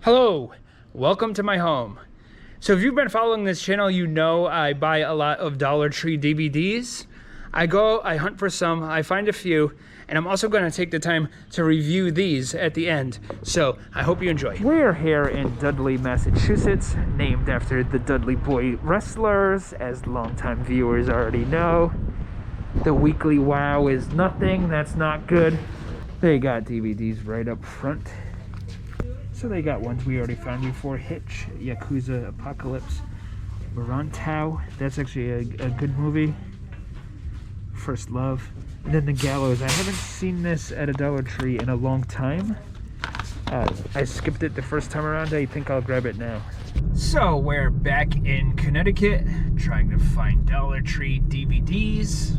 Hello, welcome to my home. So if you've been following this channel, you know I buy a lot of Dollar Tree DVDs. I hunt for some, I find a few, and I'm also going to take the time to review these at the end. So I hope you enjoy. We're here in Dudley, Massachusetts, named after the Dudley Boy wrestlers, as longtime viewers already know. The weekly wow is nothing, that's not good. They got DVDs right up front. So they got ones we already found before: Hitch, Yakuza Apocalypse, Morantau, that's actually a good movie, First Love, and then The Gallows. I haven't seen this at a Dollar Tree in a long time. I skipped it the first time around. I think I'll grab it now. So we're back in Connecticut, trying to find Dollar Tree DVDs.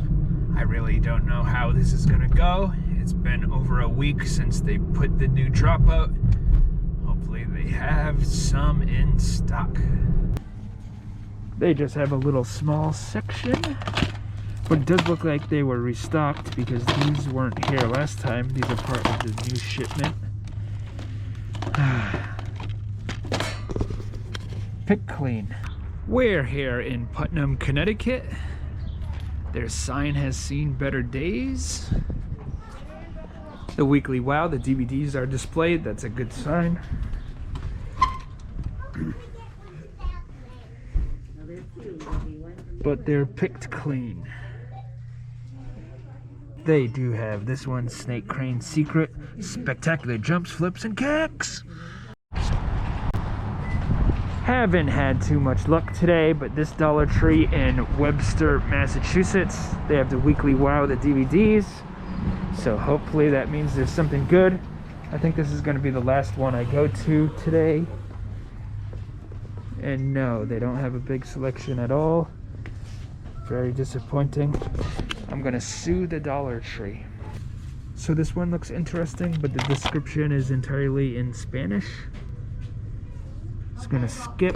I really don't know how this is gonna go. It's been over a week since they put the new drop out. They have some in stock. They just have a little small section, but it does look like they were restocked because these weren't here last time. These are part of the new shipment. Pick clean. We're here in Putnam, Connecticut. Their sign has seen better days. The weekly wow, the DVDs are displayed. That's a good sign. But they're picked clean. They do have this one, Snake Crane Secret, spectacular jumps, flips, and kicks. Haven't had too much luck today, but this Dollar Tree in Webster, Massachusetts, they have the weekly wow, the DVDs. So hopefully that means there's something good. I think this is going to be the last one I go to today. And no, they don't have a big selection at all. Very disappointing. I'm gonna sue the Dollar Tree. So this one looks interesting, but the description is entirely in Spanish. Just gonna skip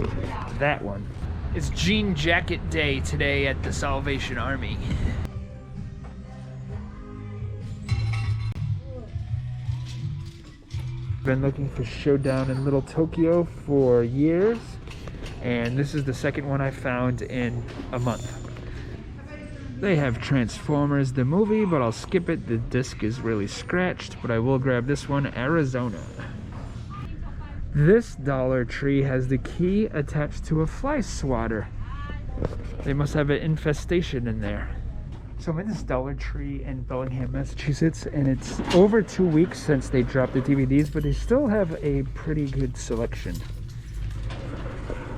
that one. It's Jean Jacket Day today at the Salvation Army. Been looking for Showdown in Little Tokyo for years, and this is the second one I found in a month. They have Transformers the movie, but I'll skip it. The disc is really scratched, but I will grab this one, Arizona. This Dollar Tree has the key attached to a fly swatter. They must have an infestation in there. So I'm in this Dollar Tree in Bellingham, Massachusetts, and it's over 2 weeks since they dropped the DVDs, but they still have a pretty good selection.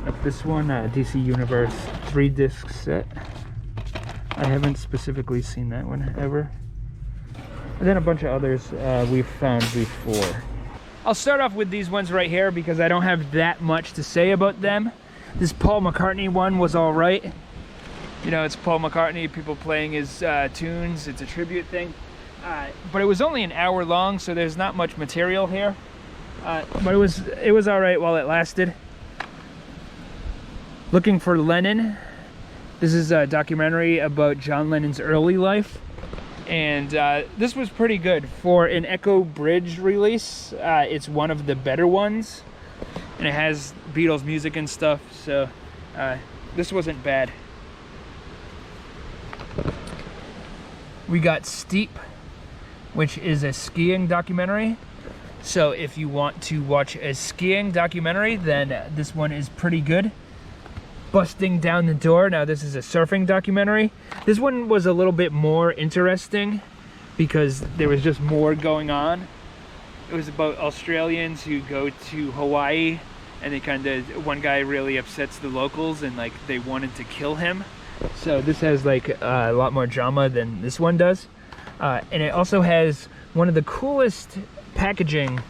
Like this one, DC Universe 3-disc set. I haven't specifically seen that one ever. And then a bunch of others we've found before. I'll start off with these ones right here because I don't have that much to say about them. This Paul McCartney one was all right. You know, it's Paul McCartney, people playing his tunes. It's a tribute thing. But it was only an hour long, so there's not much material here. But it was all right while it lasted. Looking for Lennon. This is a documentary about John Lennon's early life, and this was pretty good. For an Echo Bridge release, it's one of the better ones, and it has Beatles music and stuff, so this wasn't bad. We got Steep, which is a skiing documentary, so if you want to watch a skiing documentary, then this one is pretty good. Busting Down the Door. Now this is a surfing documentary. This one was a little bit more interesting because there was just more going on. It was about Australians who go to Hawaii, and one guy really upsets the locals and like they wanted to kill him. So this has like a lot more drama than this one does. And it also has one of the coolest packaging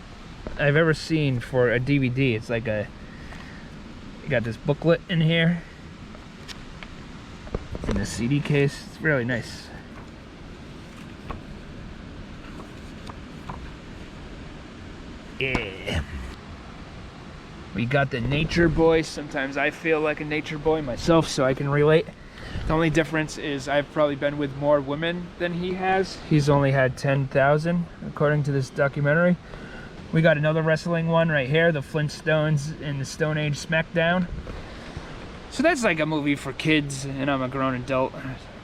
I've ever seen for a DVD. It's like you got this booklet in here. It's in a CD case. It's really nice. Yeah. We got the Nature Boy. Sometimes I feel like a nature boy myself, so I can relate. The only difference is I've probably been with more women than he has. He's only had 10,000, according to this documentary. We got another wrestling one right here, the Flintstones in the Stone Age SmackDown. So that's like a movie for kids, and I'm a grown adult.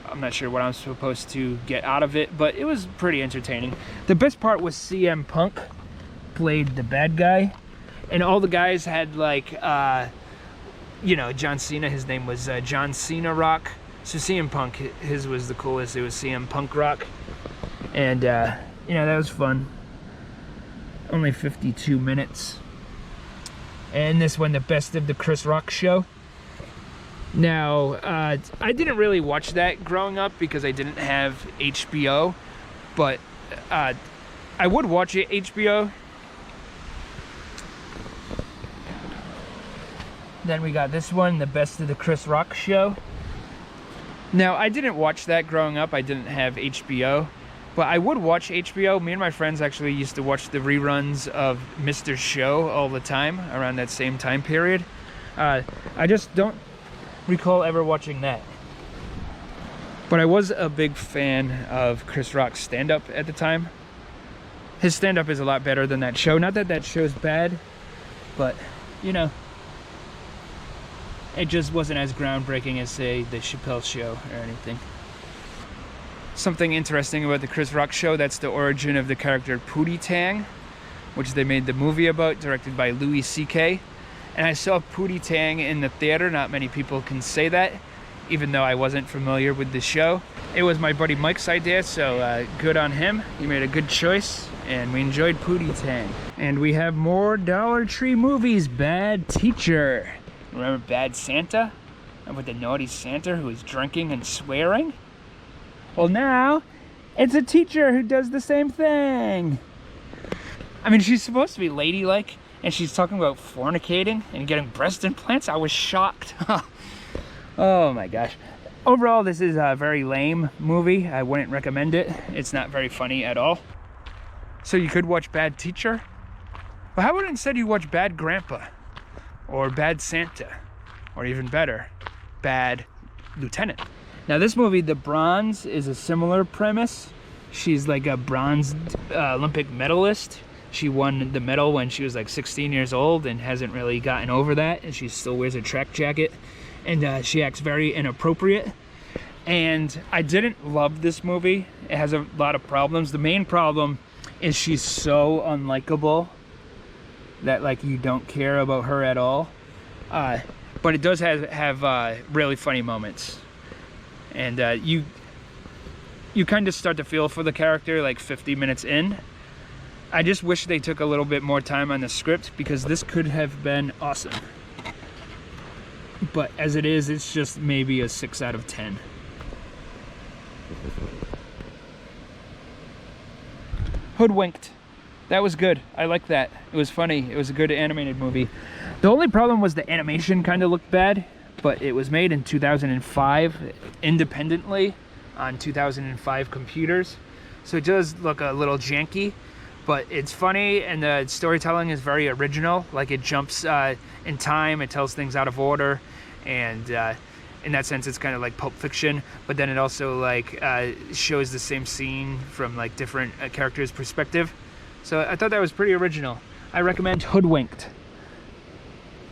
I'm not sure what I'm supposed to get out of it, but it was pretty entertaining. The best part was CM Punk played the bad guy, and all the guys had like, you know, John Cena, his name was John Cena Rock. So CM Punk, his was the coolest. It was CM Punk Rock. And, you know, that was fun. Only 52 minutes. And this one, the Best of the Chris Rock Show. Now, I didn't really watch that growing up because I didn't have HBO. But I would watch it, HBO. Then we got this one, the Best of the Chris Rock Show. Now, I didn't watch that growing up. I didn't have HBO. But I would watch HBO. Me and my friends actually used to watch the reruns of Mr. Show all the time around that same time period. I just don't recall ever watching that. But I was a big fan of Chris Rock's stand-up at the time. His stand-up is a lot better than that show. Not that that show's bad, but, you know, it just wasn't as groundbreaking as, say, the Chappelle Show or anything. Something interesting about the Chris Rock Show, that's the origin of the character Wu-Tang, which they made the movie about, directed by Louis C.K. And I saw Wu-Tang in the theater. Not many people can say that, even though I wasn't familiar with the show. It was my buddy Mike's idea, so good on him. He made a good choice, and we enjoyed Wu-Tang. And we have more Dollar Tree movies. Bad Teacher. Remember Bad Santa? And with the naughty Santa who was drinking and swearing? Well, now it's a teacher who does the same thing. I mean, she's supposed to be ladylike, and she's talking about fornicating and getting breast implants. I was shocked. Oh my gosh. Overall, this is a very lame movie. I wouldn't recommend it. It's not very funny at all. So you could watch Bad Teacher. But how about instead you watch Bad Grandpa? Or Bad Santa? Or even better, Bad Lieutenant. Now this movie, The Bronze, is a similar premise. She's like a bronze Olympic medalist. She won the medal when she was like 16 years old and hasn't really gotten over that. And she still wears a track jacket. And she acts very inappropriate. And I didn't love this movie. It has a lot of problems. The main problem is she's so unlikable that like you don't care about her at all. But it does have really funny moments. And you kind of start to feel for the character like 50 minutes in. I just wish they took a little bit more time on the script because this could have been awesome. But as it is, it's just maybe a 6 out of 10. Hoodwinked. That was good. I liked that. It was funny. It was a good animated movie. The only problem was the animation kind of looked bad. But it was made in 2005 independently on 2005 computers. So it does look a little janky, but it's funny and the storytelling is very original. Like it jumps in time, it tells things out of order, and in that sense it's kind of like Pulp Fiction, but then it also like shows the same scene from like different characters' perspective. So I thought that was pretty original. I recommend Hoodwinked.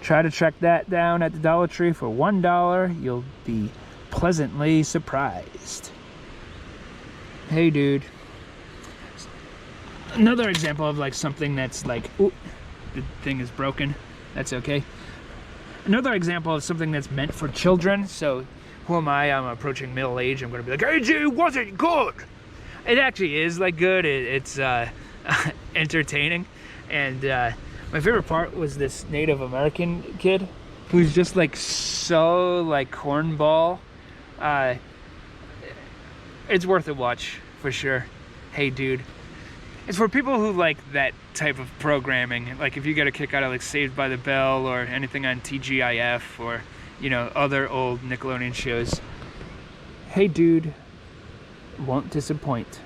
Try to track that down at the Dollar Tree for $1. You'll be pleasantly surprised. Hey, dude. Another example of like something that's like, ooh, the thing is broken. That's okay. Another example of something that's meant for children. So who am I? I'm approaching middle age. I'm going to be like, hey, G, was it good? It actually is like good. It's entertaining. And my favorite part was this Native American kid who's just like so like cornball. It's worth a watch for sure. Hey, dude. It's for people who like that type of programming. Like if you get a kick out of like Saved by the Bell or anything on TGIF or, you know, other old Nickelodeon shows. Hey, dude. Won't disappoint.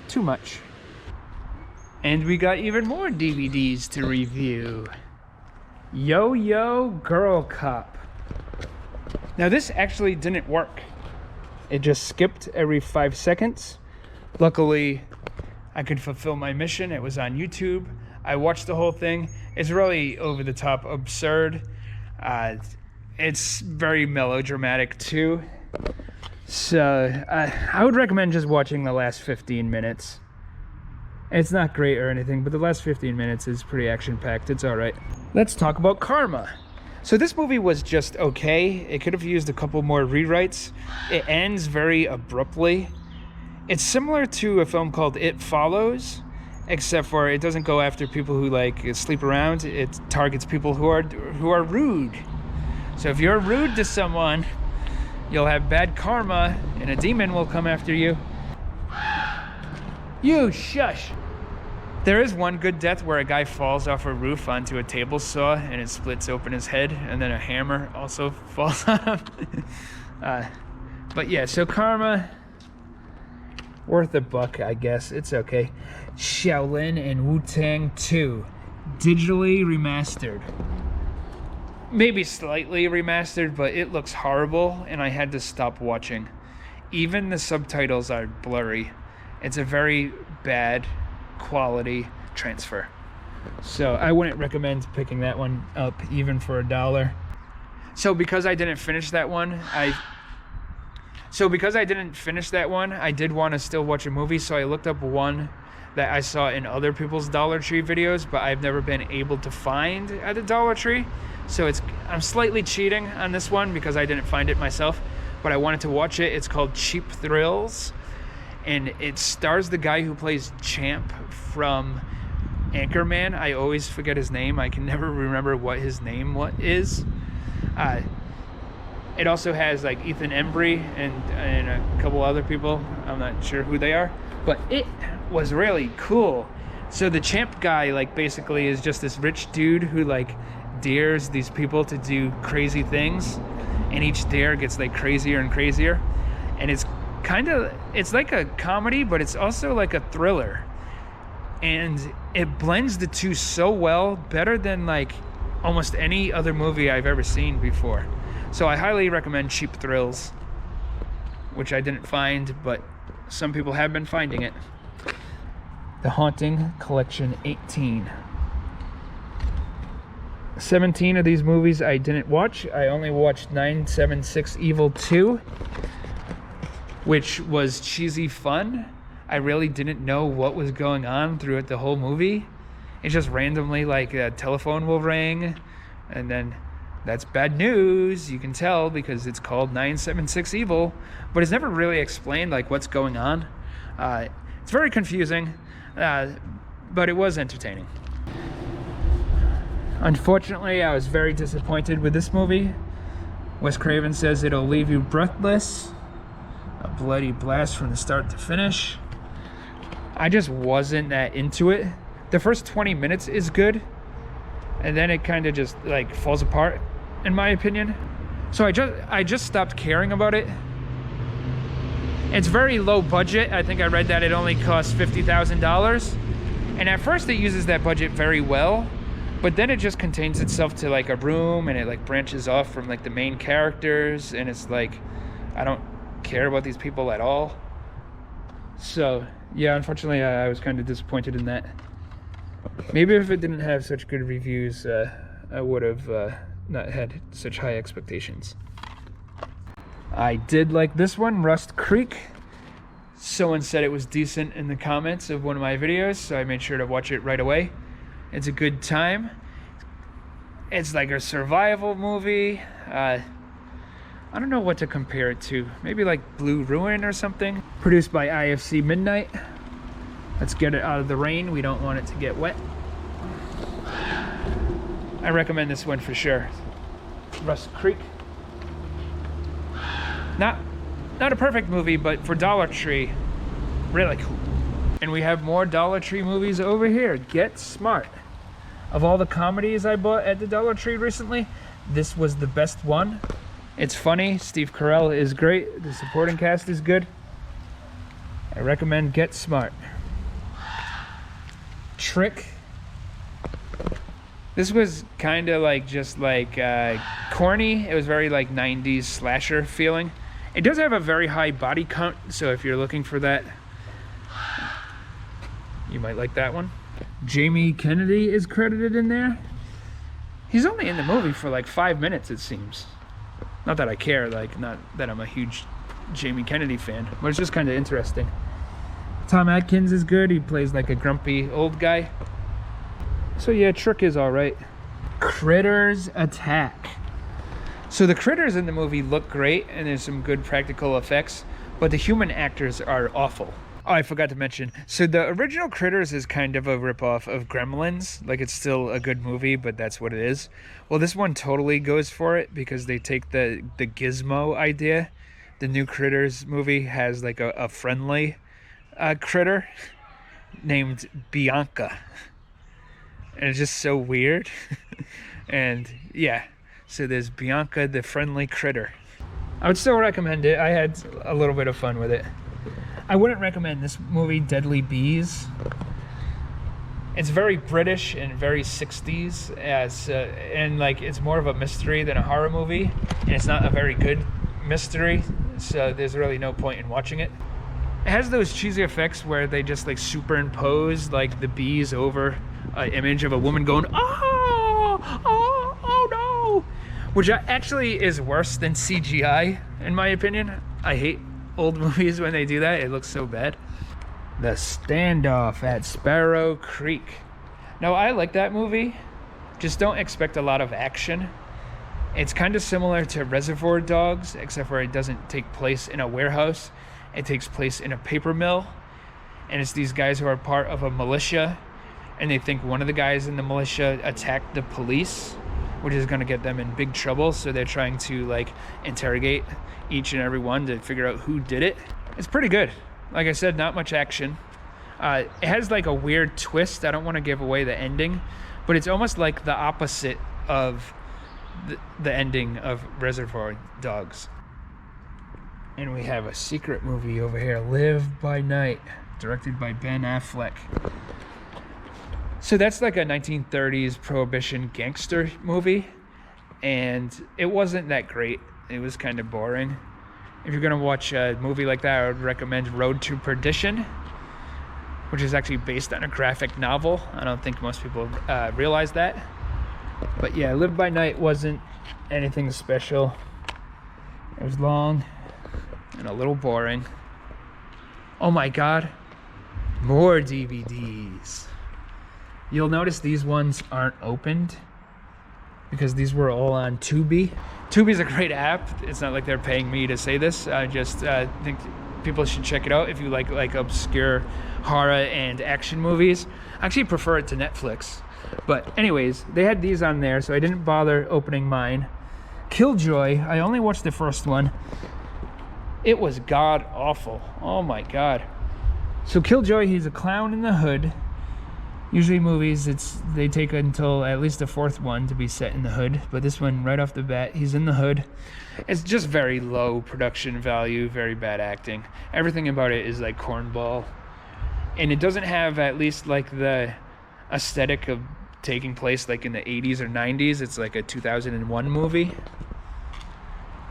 Too much. And we got even more DVDs to review. Yo-Yo Girl Cop. Now this actually didn't work. It just skipped every 5 seconds. Luckily, I could fulfill my mission. It was on YouTube. I watched the whole thing. It's really over the top absurd. It's very melodramatic too. So I would recommend just watching the last 15 minutes. It's not great or anything, but the last 15 minutes is pretty action-packed. It's all right. Let's talk about Karma. So this movie was just okay. It could have used a couple more rewrites. It ends very abruptly. It's similar to a film called It Follows, except for it doesn't go after people who like sleep around. It targets people who are rude. So if you're rude to someone, you'll have bad karma, and a demon will come after you. You shush. There is one good death where a guy falls off a roof onto a table saw and it splits open his head, and then a hammer also falls on him. But yeah, so Karma, worth a buck, I guess. It's okay. Shaolin and Wu-Tang 2, digitally remastered. Maybe slightly remastered, but it looks horrible, and I had to stop watching. Even the subtitles are blurry. It's a very bad quality transfer. So I wouldn't recommend picking that one up even for $1. So because I didn't finish that one, I did want to still watch a movie, so I looked up one that I saw in other people's Dollar Tree videos, but I've never been able to find at the Dollar Tree. So I'm slightly cheating on this one because I didn't find it myself, but I wanted to watch it. It's called Cheap Thrills, and it stars the guy who plays Champ from Anchorman. I always forget his name. I can never remember what his name is. It also has like Ethan Embry and a couple other people. I'm not sure who they are, but it was really cool. So the Champ guy like basically is just this rich dude who like dares these people to do crazy things, and each dare gets like crazier and crazier, and it's like a comedy, but it's also like a thriller, and it blends the two so well, better than like almost any other movie I've ever seen before. So I highly recommend Cheap Thrills, which I didn't find, but some people have been finding it. The Haunting Collection 18. 17 of these movies I didn't watch. I only watched 976 Evil 2, which was cheesy fun. I really didn't know what was going on throughout the whole movie. It's just randomly like a telephone will ring, and then that's bad news. You can tell because it's called 976 Evil, but it's never really explained like what's going on. It's very confusing, but it was entertaining. Unfortunately, I was very disappointed with this movie. Wes Craven says it'll leave you breathless. A bloody blast from the start to finish. I just wasn't that into it. The first 20 minutes is good, and then it kind of just like falls apart, in my opinion. So I just stopped caring about it. It's very low budget. I think I read that it only costs $50,000. And at first it uses that budget very well, but then it just contains itself to like a room, and it like branches off from like the main characters, and it's like I don't care about these people at all. So yeah, unfortunately I was kind of disappointed in that. Maybe if it didn't have such good reviews, I would have not had such high expectations. I did like this one, Rust Creek. Someone said it was decent in the comments of one of my videos, so I made sure to watch it right away. It's a good time. It's like a survival movie. I don't know what to compare it to. Maybe like Blue Ruin or something. Produced by IFC Midnight. Let's get it out of the rain. We don't want it to get wet. I recommend this one for sure. Rust Creek. Not a perfect movie, but for Dollar Tree, really cool. And we have more Dollar Tree movies over here. Get Smart. Of all the comedies I bought at the Dollar Tree recently, this was the best one. It's funny. Steve Carell is great. The supporting cast is good. I recommend Get Smart. Trick. This was kind of like just like corny. It was very like 90s slasher feeling. It does have a very high body count, so if you're looking for that, you might like that one. Jamie Kennedy is credited in there. He's only in the movie for like 5 minutes, it seems. Not that I care, like, not that I'm a huge Jamie Kennedy fan, but it's just kind of interesting. Tom Atkins is good. He plays like a grumpy old guy. So yeah, Trick is all right. Critters Attack. So the critters in the movie look great, and there's some good practical effects, but the human actors are awful. Oh, I forgot to mention. So the original Critters is kind of a ripoff of Gremlins. Like, it's still a good movie, but that's what it is. Well, this one totally goes for it because they take the gizmo idea. The new Critters movie has like a friendly critter named Bianca. And it's just so weird. And yeah, so there's Bianca, the friendly critter. I would still recommend it. I had a little bit of fun with it. I wouldn't recommend this movie, Deadly Bees. It's very British and very 60s, and like it's more of a mystery than a horror movie, and it's not a very good mystery, so there's really no point in watching it. It has those cheesy effects where they just like superimpose like the bees over an image of a woman going, oh no, which actually is worse than CGI in my opinion. I hate old movies when they do that. It looks so bad. The Standoff at Sparrow Creek. Now, I like that movie. Just don't expect a lot of action. It's kind of similar to Reservoir Dogs, except for it doesn't take place in a warehouse. It takes place in a paper mill. And it's these guys who are part of a militia, and they think one of the guys in the militia attacked the police, which is going to get them in big trouble. So they're trying to like interrogate each and every one to figure out who did it. It's pretty good. Like I said, not much action. It has like a weird twist. I don't want to give away the ending, but it's almost like the opposite of the ending of Reservoir Dogs. And we have a secret movie over here, Live by Night, directed by Ben Affleck. So that's like a 1930s prohibition gangster movie, and it wasn't that great. It was kind of boring. If you're gonna watch a movie like that, I would recommend Road to Perdition, which is actually based on a graphic novel. I don't think most people realize that. But yeah, Live by Night wasn't anything special. It was long and a little boring. Oh my God, more DVDs. You'll notice these ones aren't opened because these were all on Tubi. Tubi's a great app. It's not like they're paying me to say this. I just think people should check it out if you like obscure horror and action movies. I actually prefer it to Netflix. But anyways, they had these on there, so I didn't bother opening mine. Killjoy, I only watched the first one. It was god awful. Oh my God. So Killjoy, he's a clown in the hood. Usually movies, they take until at least the fourth one to be set in the hood, but this one, right off the bat, he's in the hood. It's just very low production value, very bad acting. Everything about it is like cornball, and it doesn't have at least like the aesthetic of taking place like in the 80s or 90s. It's like a 2001 movie.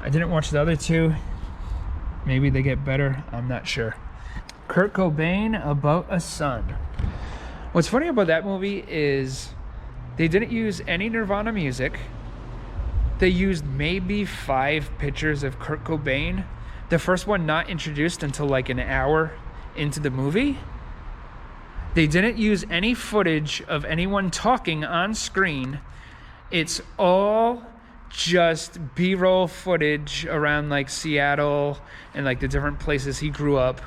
I didn't watch the other two. Maybe they get better, I'm not sure. Kurt Cobain, About a Son. What's funny about that movie is they didn't use any Nirvana music. They used maybe 5 pictures of Kurt Cobain. The first one not introduced until like an hour into the movie. They didn't use any footage of anyone talking on screen. It's all just B-roll footage around like Seattle and like the different places he grew up.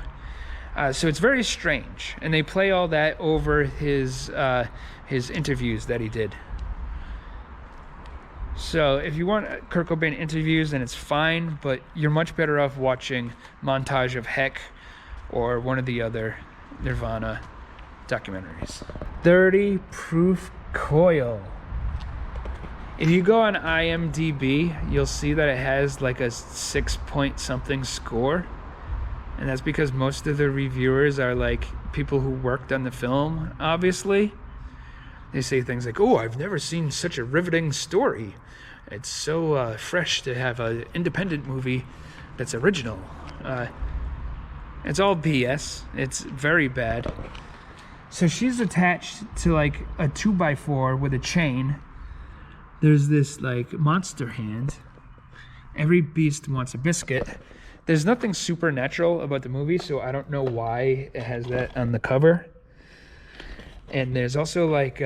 So it's very strange, and they play all that over his interviews that he did. So if you want Kurt Cobain interviews, then it's fine, but you're much better off watching Montage of Heck or one of the other Nirvana documentaries. 30 Proof Coil. If you go on IMDb, you'll see that it has like a 6-point-something score. And that's because most of the reviewers are like people who worked on the film, obviously. They say things like, oh, I've never seen such a riveting story. It's so fresh to have an independent movie that's original. It's all BS. It's very bad. So she's attached to like a 2x4 with a chain. There's this like monster hand. Every beast wants a biscuit. There's nothing supernatural about the movie, so I don't know why it has that on the cover. And there's also like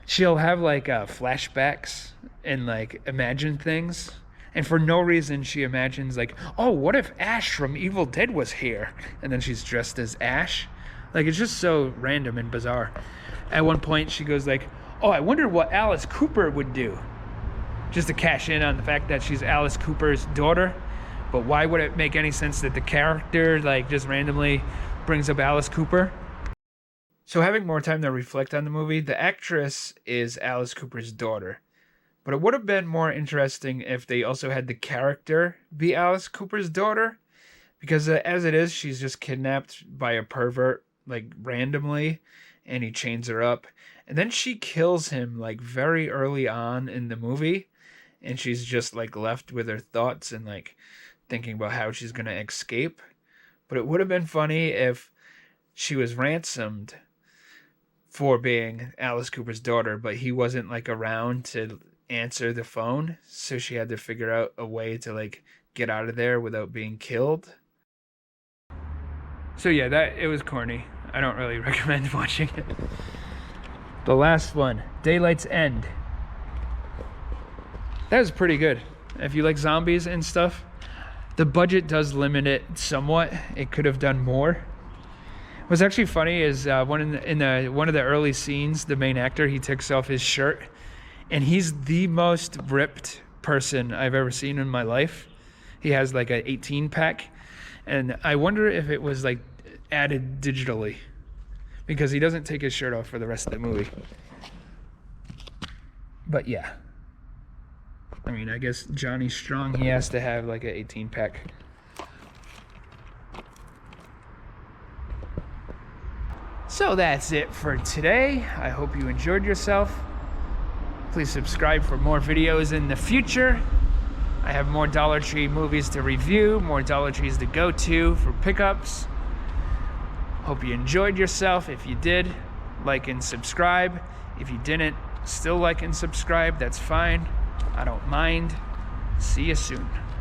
she'll have like flashbacks and like imagine things. And for no reason, she imagines like, oh, what if Ash from Evil Dead was here? And then she's dressed as Ash. Like, it's just so random and bizarre. At one point, she goes like, oh, I wonder what Alice Cooper would do. Just to cash in on the fact that she's Alice Cooper's daughter. But why would it make any sense that the character like just randomly brings up Alice Cooper? So having more time to reflect on the movie, the actress is Alice Cooper's daughter. But it would have been more interesting if they also had the character be Alice Cooper's daughter. Because as it is, she's just kidnapped by a pervert, like randomly, and he chains her up. And then she kills him like very early on in the movie. And she's just like left with her thoughts and like thinking about how she's going to escape. But it would have been funny if she was ransomed for being Alice Cooper's daughter, but he wasn't like around to answer the phone, so she had to figure out a way to like get out of there without being killed. So yeah, it was corny. I don't really recommend watching it. The last one, Daylight's End. That was pretty good. If you like zombies and stuff, the budget does limit it somewhat. It could have done more. What's actually funny is one of the early scenes, the main actor, he takes off his shirt, and he's the most ripped person I've ever seen in my life. He has like an 18-pack, and I wonder if it was like added digitally, because he doesn't take his shirt off for the rest of the movie. But yeah, I mean, I guess Johnny Strong, he has to have like an 18-pack. So that's it for today. I hope you enjoyed yourself. Please subscribe for more videos in the future. I have more Dollar Tree movies to review, more Dollar Trees to go to for pickups. Hope you enjoyed yourself. If you did, like and subscribe. If you didn't, still like and subscribe. That's fine. I don't mind. See you soon.